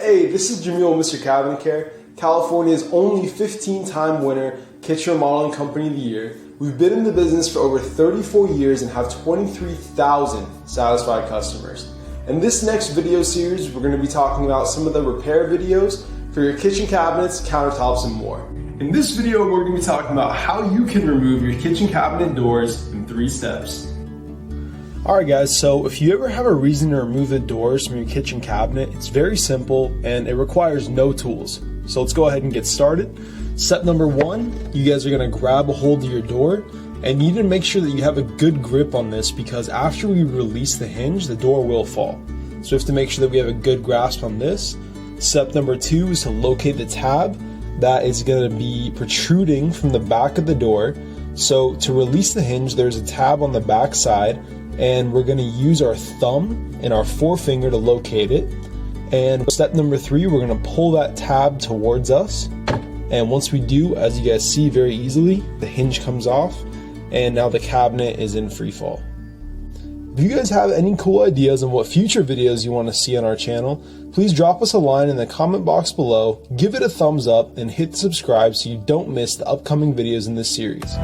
Hey, this is Jamil, Mr. Cabinet Care, California's only 15-time winner kitchen remodeling company of the year. We've been in the business for over 34 years and have 23,000 satisfied customers. In this next video series, we're going to be talking about some of the repair videos for your kitchen cabinets, countertops, and more. In this video, we're going to be talking about how you can remove your kitchen cabinet doors in 3 steps. Alright guys, so if you ever have a reason to remove the doors from your kitchen cabinet, it's very simple and it requires no tools. So let's go ahead and get started. Step number 1, you guys are going to grab a hold of your door and you need to make sure that you have a good grip on this because after we release the hinge, the door will fall. So we have to make sure that we have a good grasp on this. Step number 2 is to locate the tab that is going to be protruding from the back of the door. So to release the hinge, there's a tab on the back side and we're going to use our thumb and our forefinger to locate it. And step number 3, we're going to pull that tab towards us. And once we do, as you guys see very easily, the hinge comes off and now the cabinet is in free fall. If you guys have any cool ideas on what future videos you want to see on our channel, please drop us a line in the comment box below, give it a thumbs up, and hit subscribe so you don't miss the upcoming videos in this series.